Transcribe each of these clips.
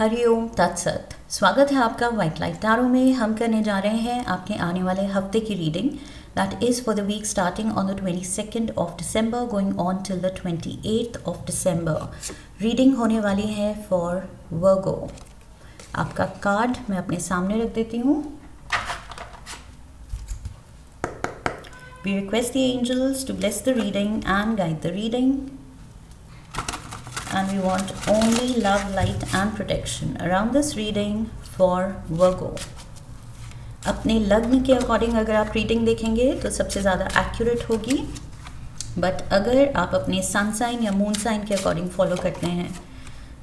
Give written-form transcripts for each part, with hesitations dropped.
हरिओम तत्सत। स्वागत है आपका वाइट लाइट टैरो में। हम करने जा रहे हैं आपके आने वाले हफ्ते की reading that is for the week starting on the 22nd of December going on till the 28th of December. Reading होने वाली है फॉर वर्गो। आपका कार्ड मैं अपने सामने रख देती हूँ। We request the angels to bless the reading and guide the reading. And we want only love, light and protection around this reading for Virgo. अपने लग्न के अकॉर्डिंग अगर आप रीडिंग देखेंगे तो सबसे ज़्यादा एक्यूरेट होगी, बट अगर आप अपने सन साइन या मून साइन के अकॉर्डिंग फॉलो करते हैं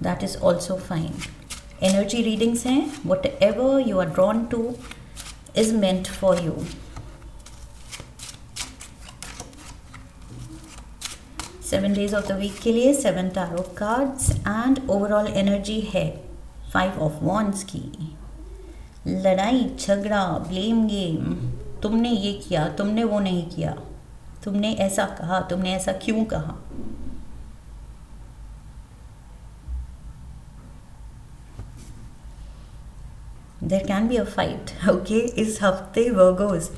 that is also fine. Energy readings हैं, whatever you are drawn to is meant for you. 7 days of the week के लिए 7 tarot cards and overall energy है 5 of wands की। लड़ाई झगड़ा, ब्लेम गेम, तुमने ये किया, तुमने वो नहीं किया, तुमने ऐसा कहा, तुमने ऐसा क्यों कहा। There can be a fight, okay. इस हफ्ते वर्गोस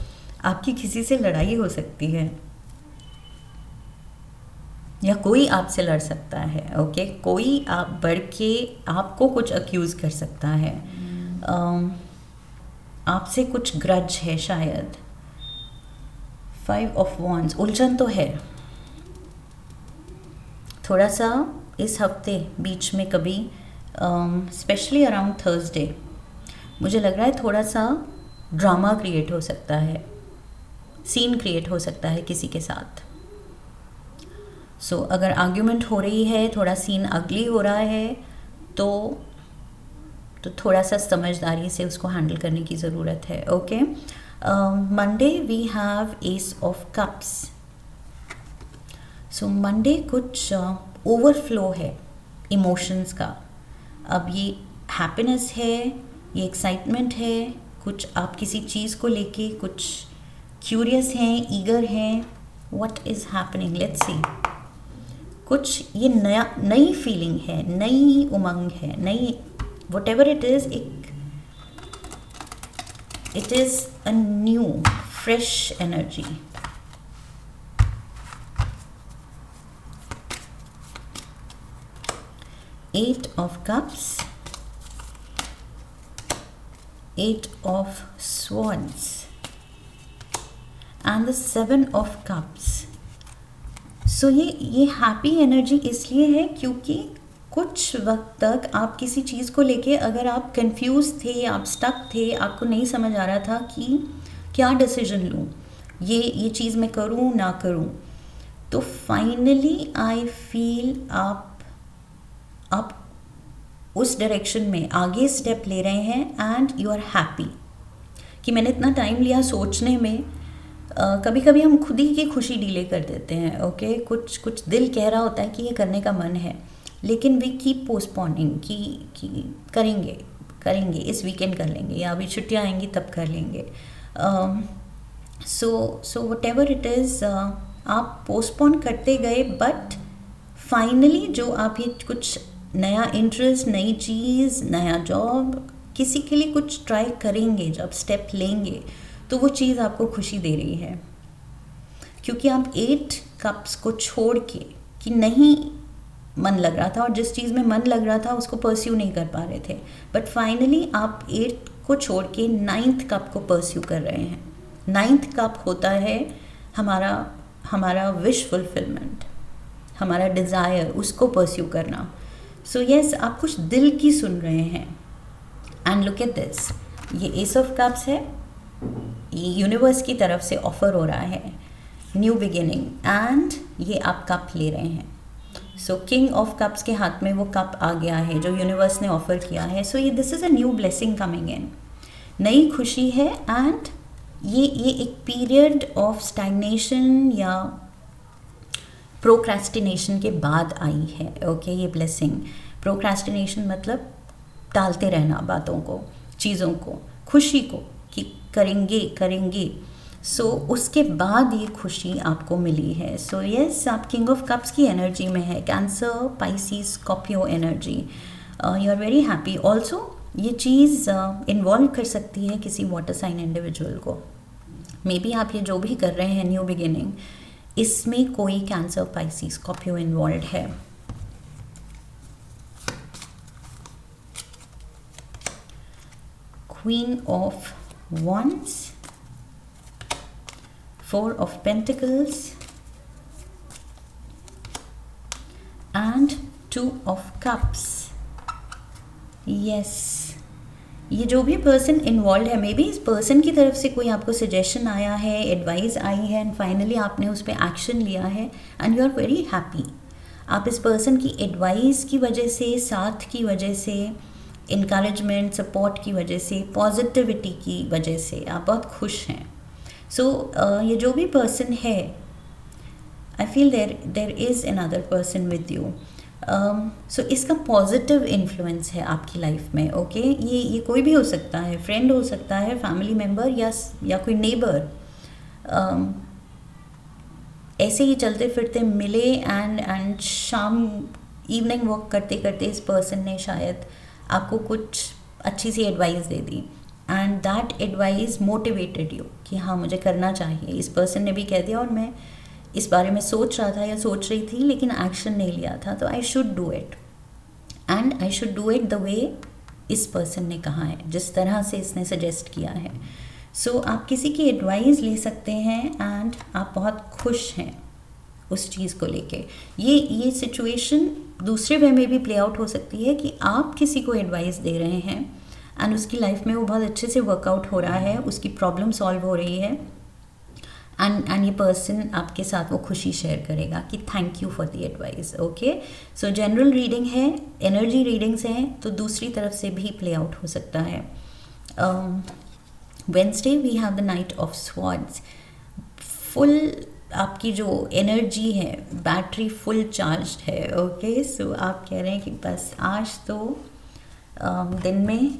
आपकी किसी से लड़ाई हो सकती है या कोई आपसे लड़ सकता है, ओके। कोई आप बढ़ के आपको कुछ अक्यूज़ कर सकता है, आपसे कुछ ग्रज है शायद। 5 ऑफ वॉन्ड्स, उलझन तो है थोड़ा सा इस हफ्ते बीच में कभी, स्पेशली अराउंड थर्सडे मुझे लग रहा है थोड़ा सा ड्रामा क्रिएट हो सकता है, सीन क्रिएट हो सकता है किसी के साथ। सो अगर आर्ग्यूमेंट हो रही है, थोड़ा सीन अगली हो रहा है तो थोड़ा सा समझदारी से उसको हैंडल करने की ज़रूरत है, okay. Monday we have ace of cups. So Monday कुछ ओवरफ्लो है इमोशंस का। अब ये हैप्पीनेस है, ये एक्साइटमेंट है, कुछ आप किसी चीज़ को लेके कुछ क्यूरियस हैं, ईगर हैं। What is happening, let's see. कुछ ये नई फीलिंग है, नई उमंग है, नई whatever it is, it is a new fresh energy. Eight of cups, 8 of swords and the 7 of cups. So ये हैप्पी एनर्जी इसलिए है क्योंकि कुछ वक्त तक आप किसी चीज़ को लेके अगर आप कंफ्यूज थे, आप स्टक थे, आपको नहीं समझ आ रहा था कि क्या डिसीजन लूँ, ये चीज़ मैं करूँ ना करूँ, तो फाइनली आई फील आप उस डायरेक्शन में आगे स्टेप ले रहे हैं एंड यू आर हैप्पी कि मैंने इतना टाइम लिया सोचने में। कभी कभी हम खुद ही की खुशी डीले कर देते हैं, ओके। कुछ दिल कह रहा होता है कि ये करने का मन है, लेकिन वी कीप पोस्टपोनिंग कि करेंगे इस वीकेंड कर लेंगे, या अभी छुट्टियाँ आएंगी तब कर लेंगे। So what ever it is, आप पोस्टपोन करते गए, बट फाइनली जो आप ये कुछ नया इंटरेस्ट, नई चीज़, नया जॉब, किसी के लिए कुछ ट्राई करेंगे, जब स्टेप लेंगे तो वो चीज़ आपको खुशी दे रही है, क्योंकि आप 8 कप्स को छोड़ के कि नहीं मन लग रहा था और जिस चीज़ में मन लग रहा था उसको परस्यू नहीं कर पा रहे थे, बट फाइनली आप 8 को छोड़ के 9th कप को परस्यू कर रहे हैं। 9th कप होता है हमारा विश फुलफिलमेंट, हमारा डिज़ायर, उसको परस्यू करना। सो यस, आप कुछ दिल की सुन रहे हैं। एंड लुक एट दिस, ये एस ऑफ कप्स है, ये यूनिवर्स की तरफ से ऑफर हो रहा है न्यू बिगिनिंग, एंड ये आप कप ले रहे हैं। सो किंग ऑफ कप्स के हाथ में वो कप आ गया है जो यूनिवर्स ने ऑफर किया है। सो ये this is a new blessing coming in, नई खुशी है। एंड ये एक पीरियड ऑफ स्टैग्नेशन या प्रोक्रेस्टिनेशन के बाद आई है, ओके। ये ब्लेसिंग, प्रोक्रेस्टिनेशन मतलब टालते रहना बातों को, चीज़ों को, खुशी को कि करेंगे। सो उसके बाद ये खुशी आपको मिली है। सो यस, आप किंग ऑफ कप्स की एनर्जी में है, Cancer, Pisces, Scorpio energy. You are very happy also. ये चीज़ इन्वॉल्व कर सकती है किसी वाटर साइन इंडिविजुअल को। मे बी आप ये जो भी कर रहे हैं न्यू बिगिनिंग, इसमें कोई कैंसर, पाइसिस, स्कॉर्पियो इन्वॉल्व है। Queen of wands, 4 of pentacles and 2 of cups। yes, ये जो भी पर्सन इन्वॉल्व है, मे बी इस पर्सन की तरफ से कोई आपको सजेशन आया है, एडवाइस आई है एंड फाइनली आपने उस पर एक्शन लिया है and you are very happy. आप इस पर्सन की एडवाइस की वजह से, साथ की वजह से, इनकरेजमेंट, सपोर्ट की वजह से, पॉजिटिविटी की वजह से आप बहुत खुश हैं। सो ये जो भी पर्सन है, I feel there is another person with you. So इसका पॉजिटिव इन्फ्लुएंस है आपकी लाइफ में। ओके, ये कोई भी हो सकता है, फ्रेंड हो सकता है, फैमिली मेम्बर या कोई नेबर। ऐसे ही चलते फिरते मिले एंड शाम इवनिंग वॉक करते करते इस पर्सन ने शायद आपको कुछ अच्छी सी एडवाइस दे दी and that advice motivated you कि हाँ मुझे करना चाहिए। इस पर्सन ने भी कह दिया और मैं इस बारे में सोच रहा था या सोच रही थी लेकिन एक्शन नहीं लिया था, तो I should do it and I should do it the way इस पर्सन ने कहा है, जिस तरह से इसने सजेस्ट किया है। सो आप किसी की एडवाइस ले सकते हैं एंड आप बहुत खुश हैं उस चीज़ को लेके। ये सिचुएशन दूसरे वे में भी प्ले आउट हो सकती है कि आप किसी को एडवाइस दे रहे हैं एंड उसकी लाइफ में वो बहुत अच्छे से वर्कआउट हो रहा है, उसकी प्रॉब्लम सॉल्व हो रही है एंड ये पर्सन आपके साथ वो खुशी शेयर करेगा कि thank you for the advice. Okay, so general reading है, एनर्जी रीडिंग्स हैं, तो दूसरी तरफ से भी प्ले आउट हो सकता है। Wednesday we have the knight of swords. Full आपकी जो एनर्जी है, बैटरी फुल चार्ज्ड है। ओके, सो आप कह रहे हैं कि बस आज तो दिन में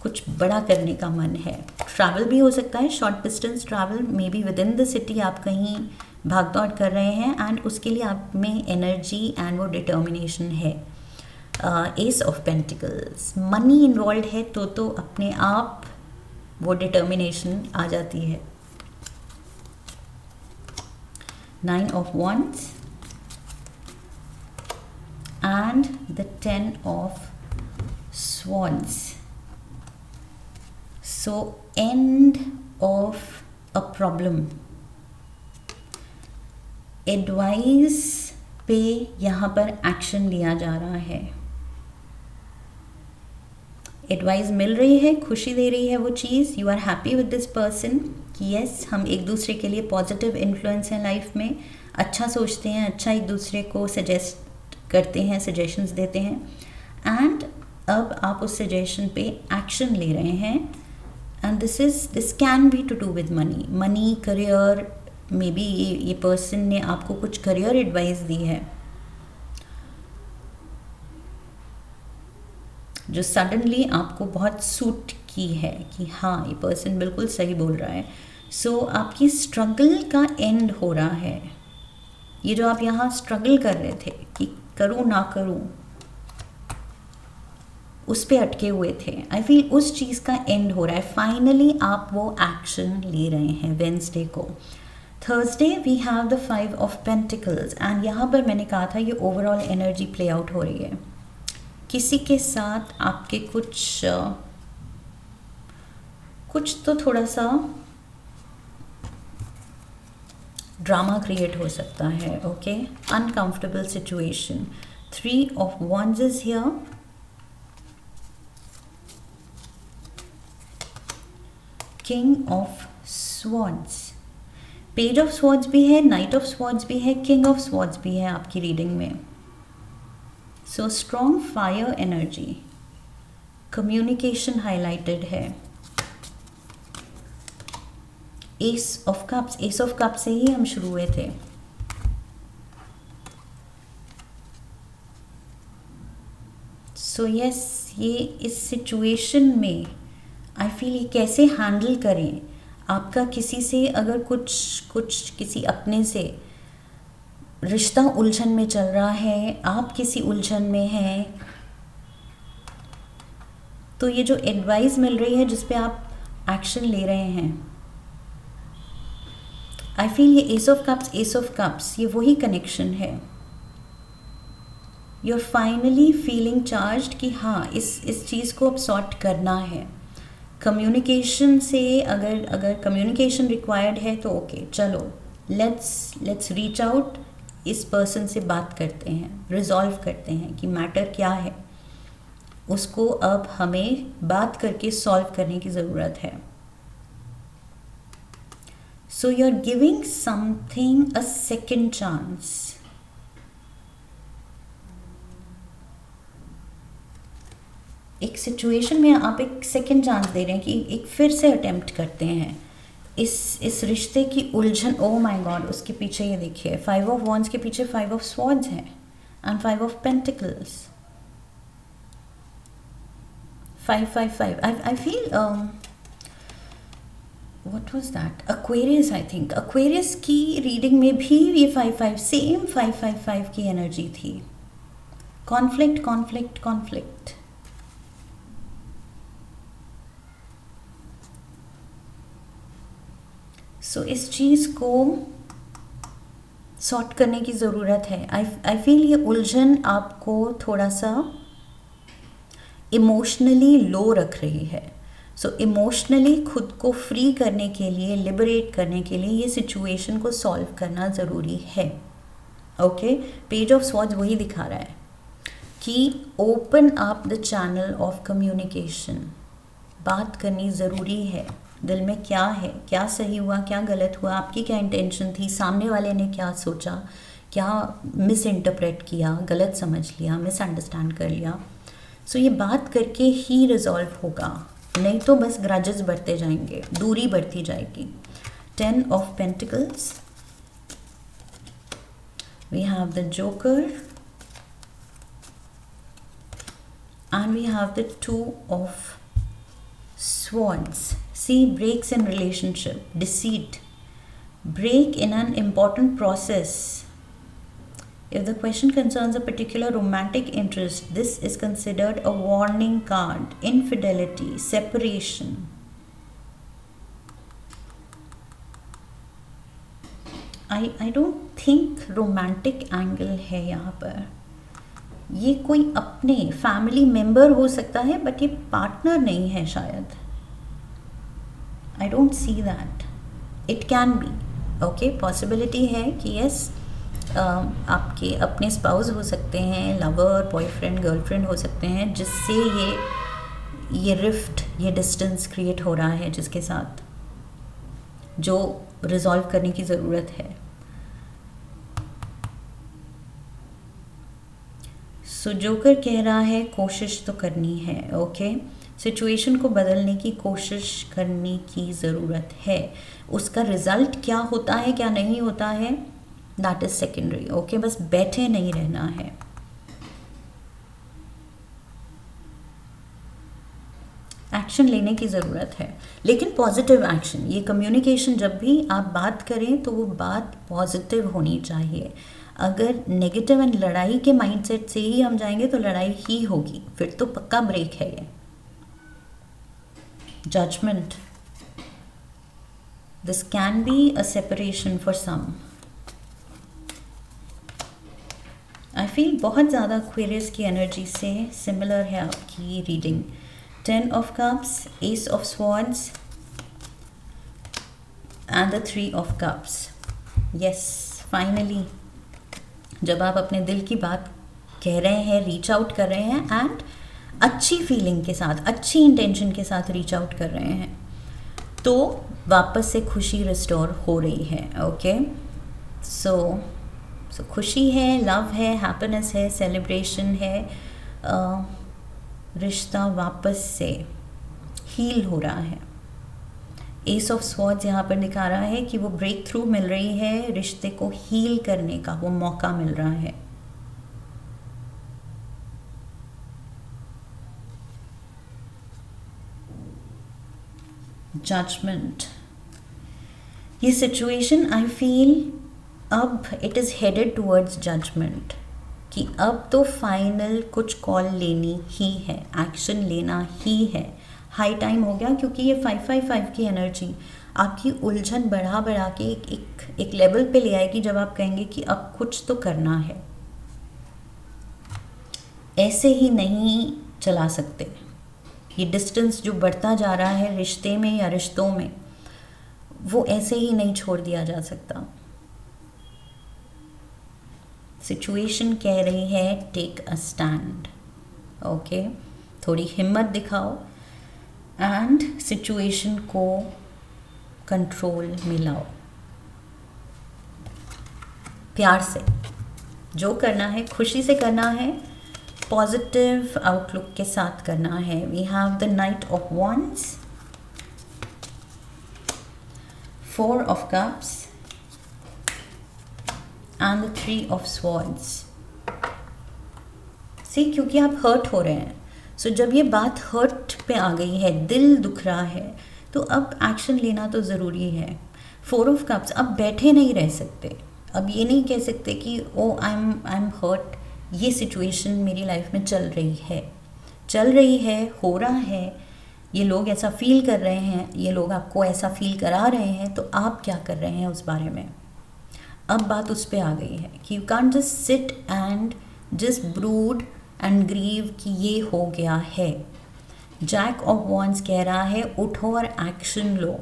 कुछ बड़ा करने का मन है। ट्रैवल भी हो सकता है, short distance travel, may be with in the city आप कहीं भाग दौड़ कर रहे हैं एंड उसके लिए आप में एनर्जी एंड वो डिटर्मिनेशन है। Ace of pentacles, money involve है तो अपने आप वो डिटर्मिनेशन आ जाती है। 9 of wands and the 10 of swords. So end of a problem. Advice पे यहाँ पर एक्शन लिया जा रहा है। एडवाइस मिल रही है, खुशी दे रही है वो चीज़। You are happy with this person कि यस, हम एक दूसरे के लिए पॉजिटिव इन्फ्लुएंस हैं लाइफ में, अच्छा सोचते हैं, अच्छा एक दूसरे को सजेस्ट करते हैं, सजेशंस देते हैं एंड अब आप उस सजेशन पे एक्शन ले रहे हैं and this can be to do with money, career. Maybe ये पर्सन ने आपको कुछ करियर एडवाइस दी है जो सडनली आपको बहुत सूट की है कि हाँ ये पर्सन बिल्कुल सही बोल रहा है। सो आपकी स्ट्रगल का एंड हो रहा है। ये जो आप यहाँ स्ट्रगल कर रहे थे कि करूँ ना करूँ, उस पे अटके हुए थे, आई फील उस चीज़ का एंड हो रहा है। फाइनली आप वो एक्शन ले रहे हैं वेंसडे को। Thursday we have the 5 of pentacles and यहाँ पर मैंने कहा था ये ओवरऑल एनर्जी प्ले आउट हो रही है। किसी के साथ आपके कुछ तो थोड़ा सा ड्रामा क्रिएट हो सकता है। Okay, uncomfortable situation. 3 of wands is here. King of swords, page of swords भी है, नाइट ऑफ स्वॉर्ड्स भी है, किंग ऑफ स्वॉर्ड्स भी है आपकी रीडिंग में। So strong fire energy, communication highlighted है। Ace of cups, ace of cups से ही हम शुरू हुए थे। सो यस, ये इस सिचुएशन में आई फील ये कैसे हैंडल करें। आपका किसी से अगर कुछ किसी अपने से रिश्ता उलझन में चल रहा है, आप किसी उलझन में हैं तो ये जो एडवाइस मिल रही है जिस पे आप एक्शन ले रहे हैं, आई फील ये एस ऑफ कप्स ये वही कनेक्शन है। You are finally feeling charged कि हाँ इस चीज़ को अब सॉर्ट करना है। कम्युनिकेशन से अगर कम्युनिकेशन रिक्वायर्ड है तो ओके, चलो लेट्स रीच आउट, इस पर्सन से बात करते हैं, रिजॉल्व करते हैं कि मैटर क्या है, उसको अब हमें बात करके सॉल्व करने की ज़रूरत है। So you are giving something a second chance. एक सिचुएशन में आप एक सेकेंड चांस दे रहे हैं कि एक फिर से अटेम्प्ट करते हैं इस रिश्ते की उलझन। ओ माय गॉड, उसके पीछे ये देखिए 5 ऑफ वॉन्ड्स के पीछे 5 ऑफ स्वॉर्ड्स है and 5 of pentacles. 555 I feel what was that, Aquarius, I think Aquarius की रीडिंग में भी ये 55 सेम 555 की एनर्जी थी। कॉन्फ्लिक्ट। सो इस चीज़ को सॉर्ट करने की ज़रूरत है। आई फील ये उलझन आपको थोड़ा सा इमोशनली लो रख रही है। सो इमोशनली खुद को फ्री करने के लिए, लिबरेट करने के लिए ये सिचुएशन को सॉल्व करना ज़रूरी है। ओके, पेज ऑफ स्वॉर्ड्स वही दिखा रहा है कि open up the channel of communication. बात करनी ज़रूरी है, दिल में क्या है, क्या सही हुआ, क्या गलत हुआ, आपकी क्या इंटेंशन थी, सामने वाले ने क्या सोचा, क्या मिस इंटरप्रेट किया, गलत समझ लिया, मिसअंडरस्टैंड कर लिया। सो ये बात करके ही रिजॉल्व होगा, नहीं तो बस ग्रजेस बढ़ते जाएंगे, दूरी बढ़ती जाएगी। 10 of pentacles, we have the joker and we have the 2 of swords. See, breaks in relationship, deceit, break in an important process. If the question concerns a particular romantic interest, this is considered a warning card. Infidelity, separation. I don't think romantic angle है यहाँ पर। ये कोई अपने family member हो सकता है but ये पार्टनर नहीं है शायद। I don't see that. It can be okay, possibility है कि यस आपके अपने स्पाउस हो सकते हैं, लवर, बॉयफ्रेंड, गर्लफ्रेंड हो सकते हैं, जिससे ये रिफ्ट, ये डिस्टेंस क्रिएट हो रहा है, जिसके साथ जो रिजॉल्व करने की ज़रूरत है। सो जोकर कह रहा है कोशिश तो करनी है। ओके, सिचुएशन को बदलने की कोशिश करने की ज़रूरत है। उसका रिज़ल्ट क्या होता है, क्या नहीं होता है, दैट इज़ सेकेंडरी। ओके, बस बैठे नहीं रहना है। एक्शन लेने की ज़रूरत है, लेकिन पॉजिटिव एक्शन। ये कम्युनिकेशन, जब भी आप बात करें तो वो बात पॉजिटिव होनी चाहिए। अगर नेगेटिव एंड लड़ाई के माइंडसेट से ही हम जाएंगे तो लड़ाई ही होगी, फिर तो पक्का ब्रेक है ये। Judgement, this can be a separation for some. I feel बहुत ज़्यादा एक्वेरियस की एनर्जी से सिमिलर है आपकी reading. 10 of cups, ace of swords and the 3 of cups. Yes, finally जब आप अपने दिल की बात कह रहे हैं, रीच आउट कर रहे हैं एंड अच्छी फीलिंग के साथ, अच्छी इंटेंशन के साथ रीच आउट कर रहे हैं, तो वापस से खुशी रिस्टोर हो रही है। ओके, सो खुशी है, लव है, हैप्पीनेस है, सेलिब्रेशन है, रिश्ता वापस से हील हो रहा है। एस ऑफ स्वॉर्ड्स यहाँ पर दिखा रहा है कि वो ब्रेक थ्रू मिल रही है, रिश्ते को हील करने का वो मौका मिल रहा है। जजमेंट, ये सिचुएशन आई फील अब it is headed towards judgement. कि अब तो फाइनल कुछ कॉल लेनी ही है, एक्शन लेना ही है। हाई टाइम हो गया, क्योंकि ये 555 की एनर्जी आपकी उलझन बढ़ा बढ़ा के एक लेवल पे ले आएगी जब आप कहेंगे कि अब कुछ तो करना है। ऐसे ही नहीं चला सकते। ये डिस्टेंस जो बढ़ता जा रहा है रिश्ते में या रिश्तों में, वो ऐसे ही नहीं छोड़ दिया जा सकता। सिचुएशन कह रही है टेक अ स्टैंड, ओके, थोड़ी हिम्मत दिखाओ एंड सिचुएशन को कंट्रोल में लाओ। प्यार से जो करना है, खुशी से करना है, पॉजिटिव आउटलुक के साथ करना है। We have the knight of wands, 4 of cups and the 3 of swords. See, क्योंकि आप हर्ट हो रहे हैं, सो जब ये बात हर्ट पे आ गई है, दिल दुख रहा है, तो अब एक्शन लेना तो ज़रूरी है। 4 ऑफ कप्स, अब बैठे नहीं रह सकते। अब ये नहीं कह सकते कि ओ आई एम हर्ट, ये सिचुएशन मेरी लाइफ में चल रही है, हो रहा है, ये लोग ऐसा फील कर रहे हैं, ये लोग आपको ऐसा फील करा रहे हैं, तो आप क्या कर रहे हैं उस बारे में। अब बात उस पे आ गई है कि you can't just sit and just brood and grieve कि ये हो गया है। जैक ऑफ वॉन्ड्स कह रहा है उठो और एक्शन लो।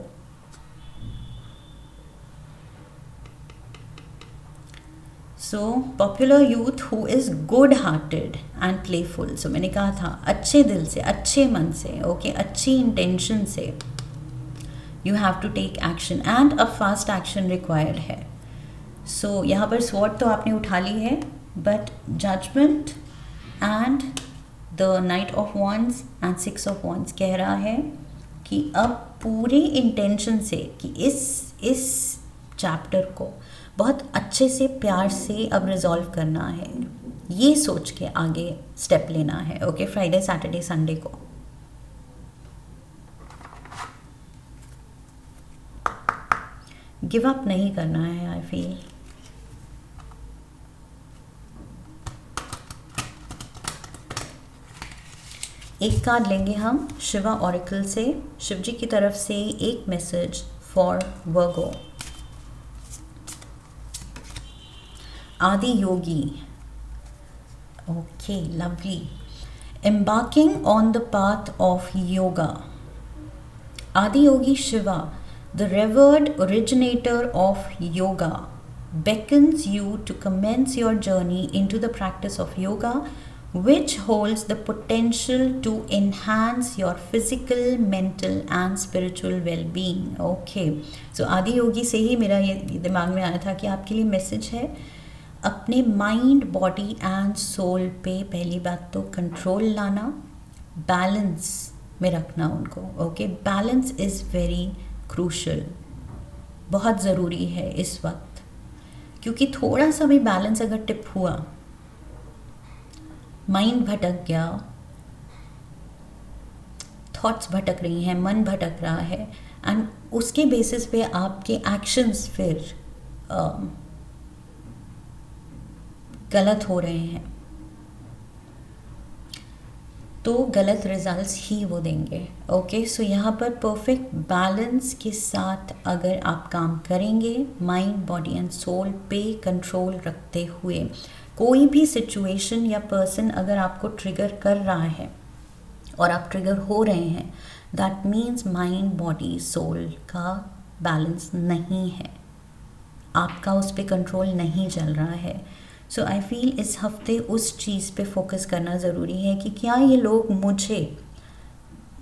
So popular youth who is good hearted and playful, so मैंने कहा था अच्छे दिल से, अच्छे मन से, ओके, अच्छी इंटेंशन से you have to take action and a fast action required है। सो यहाँ पर स्वॉर्ड तो आपने उठा ली है, but judgement and the knight of wands and 6 of wands कह रहा है कि अब पूरे इंटेंशन से कि इस चैप्टर को बहुत अच्छे से, प्यार से अब रिजॉल्व करना है, ये सोच के आगे स्टेप लेना है। ओके, फ्राइडे सैटरडे संडे को गिव अप नहीं करना है। आई फील एक कार्ड लेंगे हम शिवा ऑरिकल से, शिव जी की तरफ से एक message for Virgo. Adi Yogi, okay, lovely. Embarking on the path of yoga. Adi Yogi Shiva, the revered originator of yoga, beckons you to commence your journey into the practice of yoga, which holds the potential to enhance your physical, mental and spiritual well-being. Okay, so आदि योगी से ही मेरा ये दिमाग में आया था कि आपके लिए मैसेज है अपने माइंड, बॉडी एंड सोल पे पहली बात तो कंट्रोल लाना, बैलेंस में रखना उनको। Okay, balance is very crucial, बहुत ज़रूरी है इस वक्त, क्योंकि थोड़ा सा भी बैलेंस अगर टिप हुआ, माइंड भटक गया, थॉट्स भटक रही हैं, मन भटक रहा है, एंड उसके बेसिस पे आपके एक्शंस फिर गलत हो रहे हैं, तो गलत रिजल्ट्स ही वो देंगे। ओके, सो यहाँ पर परफेक्ट बैलेंस के साथ अगर आप काम करेंगे, माइंड, बॉडी एंड सोल पे कंट्रोल रखते हुए, कोई भी सिचुएशन या पर्सन अगर आपको ट्रिगर कर रहा है और आप ट्रिगर हो रहे हैं, that means mind, body, soul का बैलेंस नहीं है, आपका उस पर कंट्रोल नहीं चल रहा है। सो आई फील इस हफ्ते उस चीज़ पे फोकस करना ज़रूरी है कि क्या ये लोग मुझे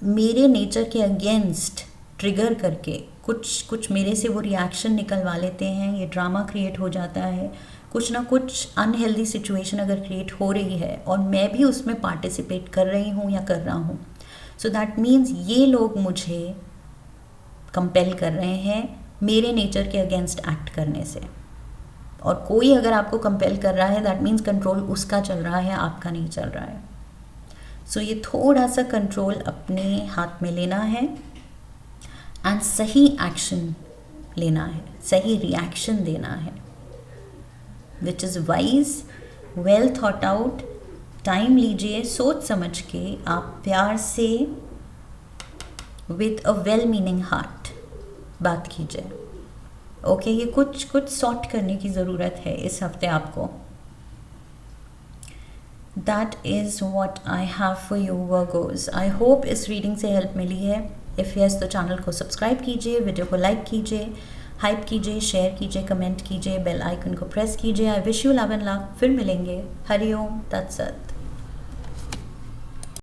मेरे नेचर के अगेंस्ट ट्रिगर करके कुछ मेरे से वो रिएक्शन निकलवा लेते हैं, ये ड्रामा क्रिएट हो जाता है, कुछ ना कुछ अनहेल्दी सिचुएशन अगर क्रिएट हो रही है और मैं भी उसमें पार्टिसिपेट कर रही हूँ या कर रहा हूँ, सो दैट मीन्स ये लोग मुझे कंपेल कर रहे हैं मेरे नेचर के अगेंस्ट एक्ट करने से। और कोई अगर आपको कंपेल कर रहा है, दैट मीन्स कंट्रोल उसका चल रहा है, आपका नहीं चल रहा है। सो ये थोड़ा सा कंट्रोल अपने हाथ में लेना है एंड सही एक्शन लेना है, सही रिएक्शन देना है, which is wise, well thought out, time लीजिए, सोच समझ के आप प्यार से with a well meaning heart बात कीजिए। ओके, ये कुछ सॉर्ट करने की ज़रूरत है इस हफ्ते आपको। That is what I have for you Virgos. I hope इस रीडिंग से हेल्प मिली है। इफ़ यस तो चैनल को सब्सक्राइब कीजिए, वीडियो को लाइक कीजिए, हाइप कीजिए, शेयर कीजिए, कमेंट कीजिए, बेल आइकन को प्रेस कीजिए। I wish you love and luck. फिर मिलेंगे। हरिओम तत्सत।